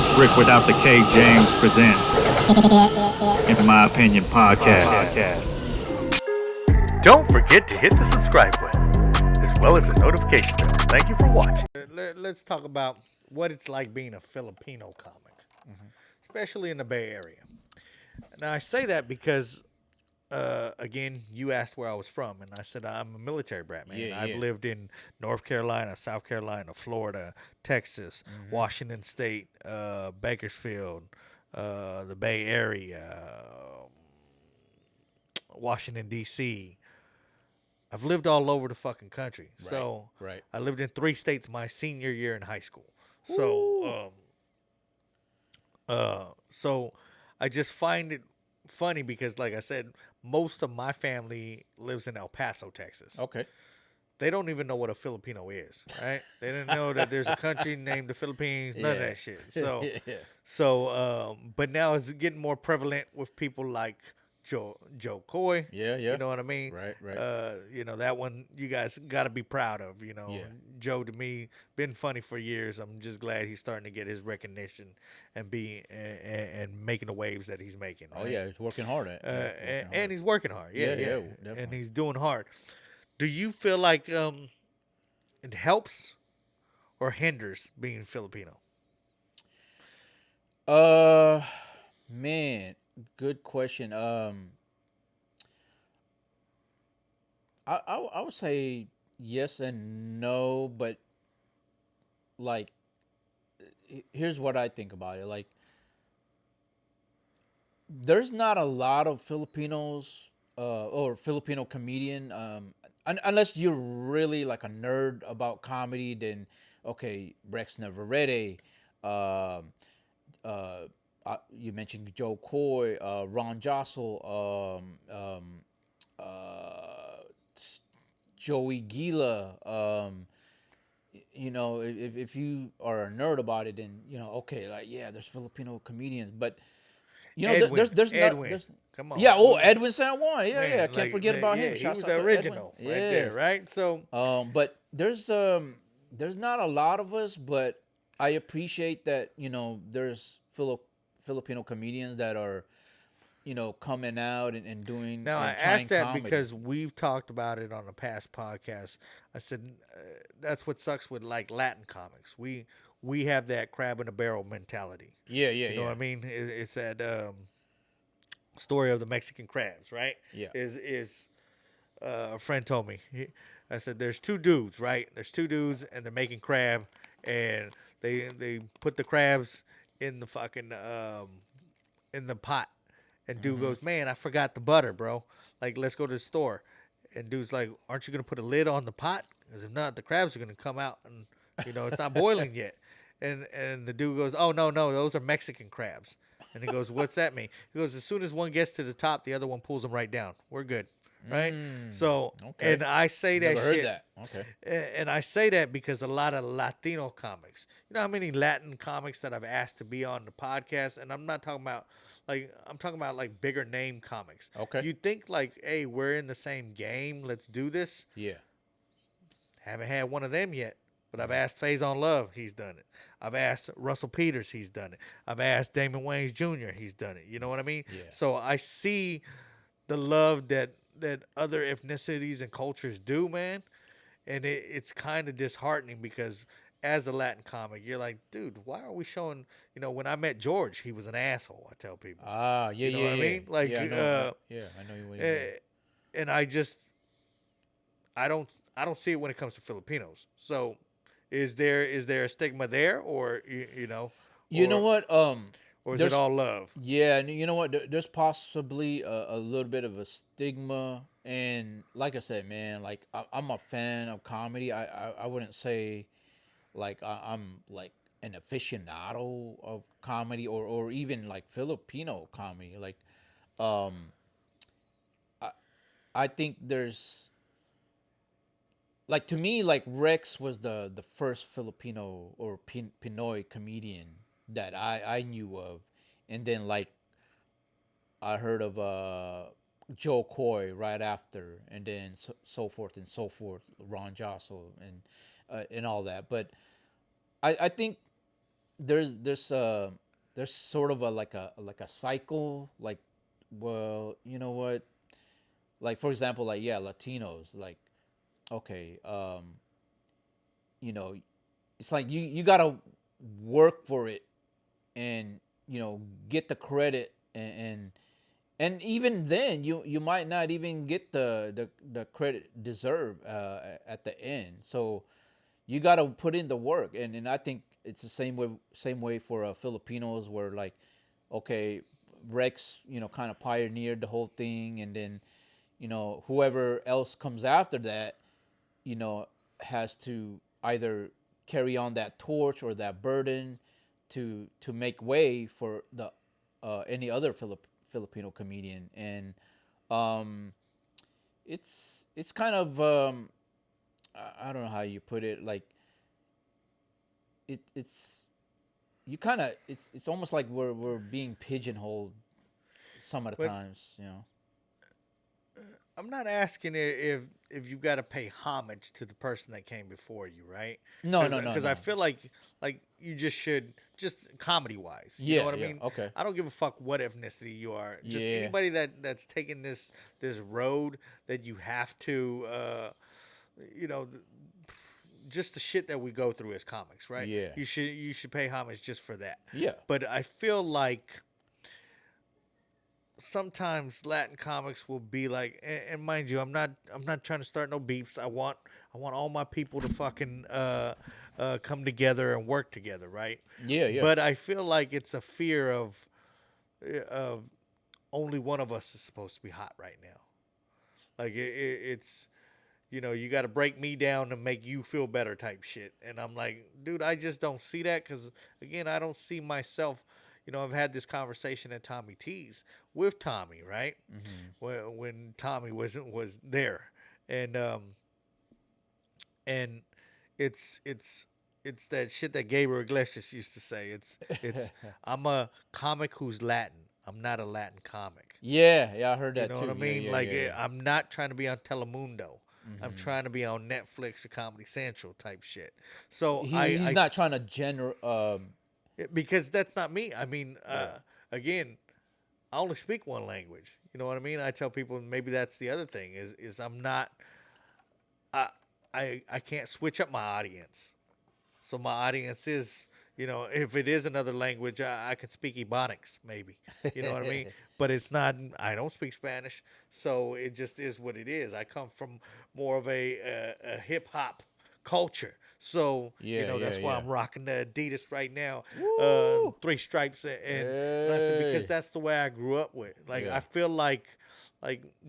It's Rick without the K. James presents, in my opinion, podcast. Don't forget to hit the subscribe button, as well as the notification bell. Thank you for watching. Let's talk about what it's like being a Filipino comic, especially in the Bay Area. Now, I say that because, again, you asked where I was from, and I said I'm a military brat, man. I've lived in North Carolina, South Carolina, Florida, Texas, Washington State, Bakersfield, the Bay Area, Washington, D.C., I've lived all over the fucking country. So I lived in 3 states my senior year in high school. So I just find it funny because, like I said, most of my family lives in El Paso, Texas. Okay. They don't even know what a Filipino is, right? They didn't know that there's a country named the Philippines, none of that shit. But now it's getting more prevalent with people like Joe Coy. Yeah. You know what I mean? Right. That one you guys got to be proud of. Yeah. Joe to me been funny for years. I'm just glad he's starting to get his recognition and making the waves that he's making. Right? Oh yeah, he's working hard at. And he's working hard. Yeah, definitely. and he's doing hard. Do you feel like it helps or hinders being Filipino? Man, good question. I would say yes and no, but like, here's what I think about it. Like, there's not a lot of Filipinos or Filipino comedian, unless you're really like a nerd about comedy. Then okay, Rex Navarrete. You mentioned Joe Coy, Ron Jossel, Joey Gila. If you are a nerd about it, then okay, like there's Filipino comedians, but Edwin, there's Edwin. Not, Come on. Yeah. Oh, Edwin San Juan. Yeah, Man, Can't forget about him. He Shouts was out the to original Edwin. right there, right? So, but there's not a lot of us, but I appreciate that there's Filipino comedians that are coming out and doing. now I and trying asked that comedy. because we've talked about it on a past podcast. I said that's what sucks with like Latin comics. We have that crab in a barrel mentality. Yeah. You know what I mean? It's that story of the Mexican crabs, right? Yeah. Is a friend told me. I said there's 2 dudes, right? There's 2 dudes and they're making crab, and they put the crabs in the fucking in the pot, and dude goes, man, I forgot the butter, bro. Like, let's go to the store. And dude's like, aren't you gonna put a lid on the pot? Because if not, the crabs are gonna come out, and it's not boiling yet. And the dude goes, oh no, those are Mexican crabs. And he goes, what's that mean? He goes, as soon as one gets to the top, the other one pulls them right down. We're good, right? So, okay. and I say that Never shit. heard that. Okay. And I say that because a lot of Latino comics, you know how many Latin comics that I've asked to be on the podcast, and I'm not talking about I'm talking about like bigger name comics. Okay. You think like, hey, we're in the same game, let's do this. Yeah. Haven't had one of them yet. But I've asked Faison Love, he's done it. I've asked Russell Peters, he's done it. I've asked Damon Wayans Jr., he's done it. You know what I mean? Yeah. So I see the love that other ethnicities and cultures do, man. And it's kind of disheartening because as a Latin comic, you're like, dude, why are we showing, when I met George, he was an asshole, I tell people. Yeah. You know what I mean? Like, I know what you mean. And I don't see it when it comes to Filipinos. So is there a stigma there, or You know what? or is it all love? Yeah, and you know what? There's possibly a little bit of a stigma, and like I said, man, like I'm a fan of comedy. I wouldn't say like I'm like an aficionado of comedy or even like Filipino comedy. Like, I think there's like, to me, like Rex was the first Filipino or Pinoy comedian that I knew of, and then like I heard of Joe Coy right after, and then so forth and so forth, Ron Jossel and all that. But I think there's sort of a like a cycle, like, well, you know what, like for example, like, yeah, Latinos, like, okay, you know, it's like you gotta work for it, and get the credit, and even then you might not even get the credit deserved at the end. So you got to put in the work, and I think it's the same way for Filipinos, where, like, okay, Rex, kind of pioneered the whole thing, and then whoever else comes after that, you know has to either carry on that torch or that burden to make way for the any other Filipino comedian. And um it's kind of I don't know how you put it, like, it's you kind of it's almost like we're being pigeonholed some of the But times. I'm not asking if you got to pay homage to the person that came before you, right? No, no, no, Because I no. feel like you just should, just comedy wise. You know Yeah, what I yeah, mean? okay. I don't give a fuck what ethnicity you are. Just Yeah, anybody that's taking this road that you have to, you know. th- just the shit that we go through as comics, right? yeah, You should pay homage just for that. yeah. But I feel like sometimes Latin comics will be like, and mind you, I'm not trying to start no beefs. I want all my people to fucking come together and work together, right? Yeah, yeah. But I feel like it's a fear of only one of us is supposed to be hot right now. Like it's you got to break me down to make you feel better type shit. And I'm like, dude, I just don't see that because, again, I don't see myself. I've had this conversation at Tommy T's with Tommy, right? When Tommy was there, and and it's that shit that Gabriel Iglesias used to say. It's I'm a comic who's Latin. I'm not a Latin comic. Yeah, yeah, I heard You that know what I too. Yeah, mean? yeah, Like, yeah, yeah. I'm not trying to be on Telemundo. I'm trying to be on Netflix or Comedy Central type shit. So He's I not trying to because that's not me. I mean, right. again, I only speak one language. You know what I mean? I tell people maybe that's the other thing is I'm not. I I can't switch up my audience. So my audience is, if it is another language, I can speak Ebonics maybe. You know what I mean? But it's not. I don't speak Spanish, so it just is what it is. I come from more of a hip hop culture, so Yeah, yeah, that's why yeah. I'm rocking the Adidas right now, Woo! three stripes, and I said because Hey. that's the way I grew up with. Like Yeah. I feel like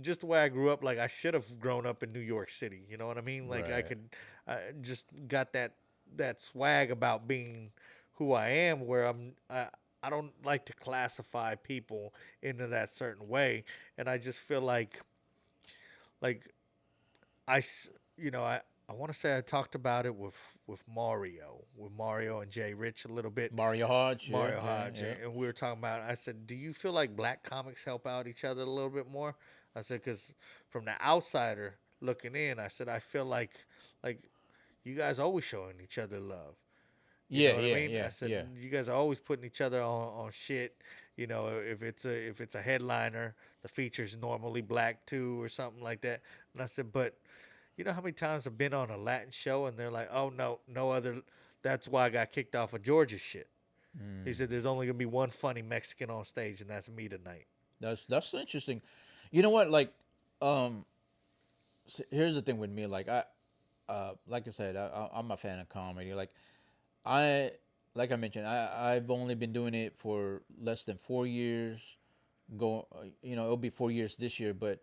just the way I grew up, like I should have grown up in New York City. You know what I mean? Like I Right. could, I just got that swag about being who I am, where I don't like to classify people into that certain way, and I just feel like I s- you know I want to say I talked about it with Mario and Jay Rich a little bit. Mario Hodge. Yeah, Mario yeah, Hodge, yeah. and we were talking about. I said, "Do you feel like black comics help out each other a little bit more?" I said, "Because from the outsider looking in, I said I feel like you guys always showing each other love. You Yeah, know what I yeah, mean?" I yeah, said, yeah. "You guys are always putting each other on shit. If it's a headliner, the feature's normally black too, or something like that." And I said, "But you know how many times I've been on a Latin show and they're like, oh no other. That's why I got kicked off of Georgia shit." He Mm. said, "There's only gonna be one funny Mexican on stage, and that's me tonight." That's interesting. You know what? Um, here's the thing with me. Like I said, I'm a fan of comedy. I, like I mentioned, I've only been doing it for less than 4 years. It'll be 4 years this year. But,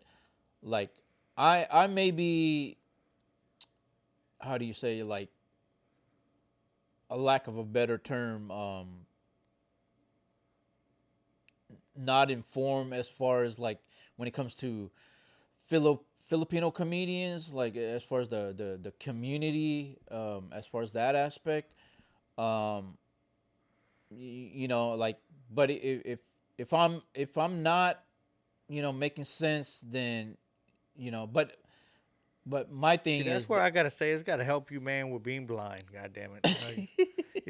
like, I may be, how do you say, like, a lack of a better term, not informed as far as, like, when it comes to Filipino comedians, like, as far as the community, as far as that aspect. um like, but if I'm not making sense, then but my See, thing that's is where that I gotta say it's gotta help you, man, with being blind. God damn it.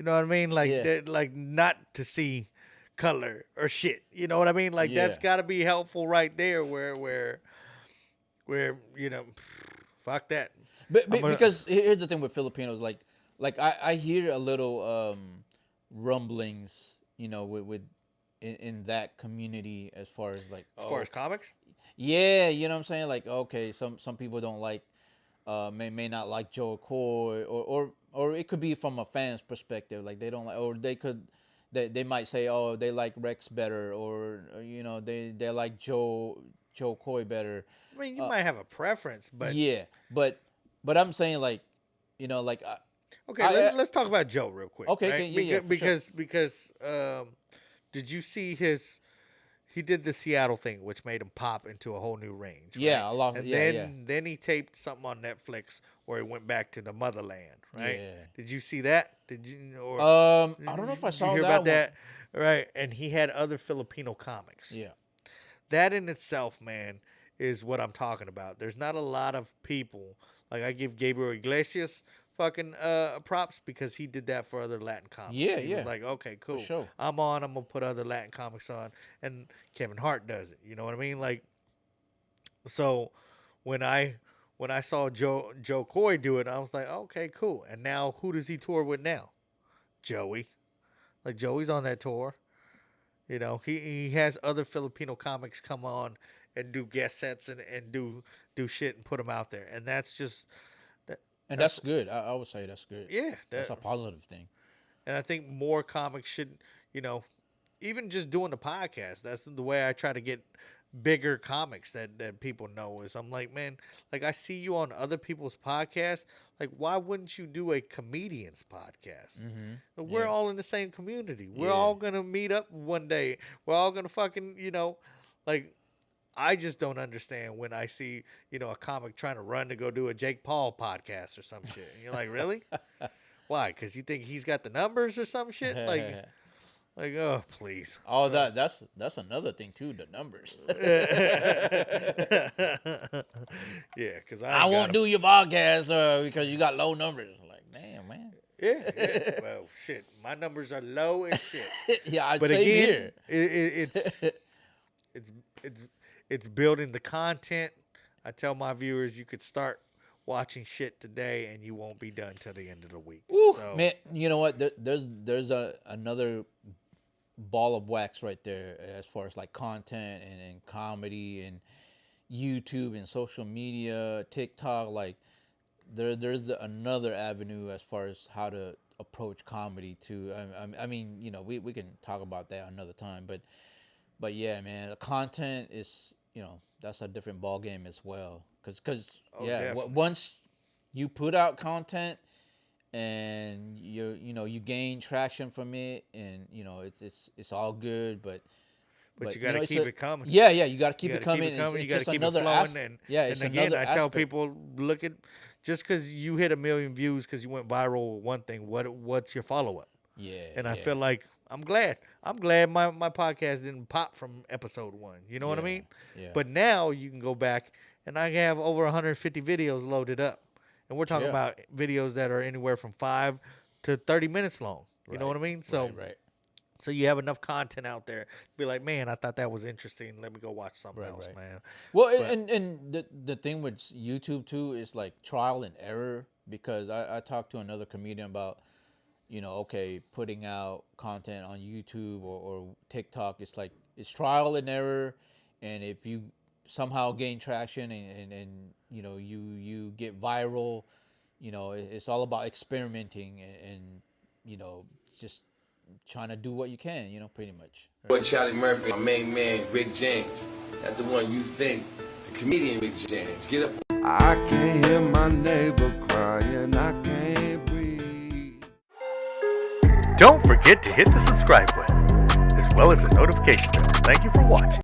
You know what I mean? Like, Yeah. like not to see color or shit. You know what I mean? Like that's Yeah. got to be helpful right there. Where fuck that. But, I'm but gonna, because here's the thing with Filipinos, like I hear a little rumblings, with in that community as far as like, as far as comics. yeah, you know what I'm saying? Like, okay, some people don't like, may not like Joe Coy, or it could be from a fan's perspective, like they don't like, or they might say, oh, they like Rex better, or they like Joe Coy better. I mean, you might have a preference, but Yeah, but I'm saying like, like okay, I let's talk about Joe real quick. okay, right? okay, yeah, Because did you see his? He did the Seattle thing, which made him pop into a whole new range. yeah, right? a lot, And yeah, then he taped something on Netflix where he went back to the motherland. Right? Yeah. Did you see that? Did you or I don't know if I did saw you hear that about one. that? Right? And he had other Filipino comics. Yeah, That in itself, man, is what I'm talking about. There's not a lot of people. Like I give Gabriel Iglesias fucking props because he did that for other Latin comics. Yeah, he was yeah. like, okay, cool. sure. I'm gonna put other Latin comics on, and Kevin Hart does it. You know what I mean? Like, so when I saw Joe Coy do it, I was like, okay, cool. And now who does he tour with now? Joey. Like Joey's on that tour. You know, he has other Filipino comics come on and do guest sets and do shit and put them out there, and that's just that. And that's good. I would say that's good. Yeah, That's a positive thing. and I think more comics should, even just doing the podcast. That's the way I try to get bigger comics that people know. Is I'm like, man, like I see you on other people's podcasts. Like, why wouldn't you do a comedian's podcast? We're Yeah. all in the same community. We're Yeah. all gonna meet up one day. We're all gonna fucking, like. I just don't understand when I see, a comic trying to run to go do a Jake Paul podcast or some shit. And you're like, really? Why? Because you think he's got the numbers or some shit? Like, oh, please. Oh, that's another thing too. The numbers. Yeah, because I won't do your podcast because you got low numbers. Like, damn, man. Yeah. Well, shit. My numbers are low as shit. Yeah, I'd But say again, here. it's building the content. I tell my viewers you could start watching shit today and you won't be done till the end of the week. Ooh, So, man, you know what? There's another ball of wax right there as far as like content and comedy and YouTube and social media, TikTok. Like there's another avenue as far as how to approach comedy too. I mean, we can talk about that another time, but yeah, man, the content is, that's a different ball game as well. Cause definitely. once you put out content and you gain traction from it, and it's all good, but you got to keep it coming. Yeah, you got to keep You it gotta coming. keep it coming. It's You got to just keep it another flowing. it's And again, another I tell aspect. people, look at just because you hit 1 million views because you went viral with one thing. What's your follow up? Yeah, And I yeah. feel like I'm glad my podcast didn't pop from episode 1. You know what I Yeah, mean? yeah. But now you can go back and I have over 150 videos loaded up, and we're talking Yeah. about videos that are anywhere from 5 to 30 minutes long. You know what I mean? So right. So you have enough content out there to be like, man, I thought that was interesting. Let me go watch something else, Right. man. Well, But- and the thing with YouTube too is like trial and error, because I talked to another comedian about, okay, putting out content on YouTube or TikTok. It's like it's trial and error, and if you somehow gain traction and you get viral, it's all about experimenting and just trying to do what you can, pretty much. But Charlie Murphy, my main man, Rick James. That's the one you think, the comedian Rick James. Get up. I can't hear my neighbor crying, I can't breathe. Don't forget to hit the subscribe button, as well as the notification bell. Thank you for watching.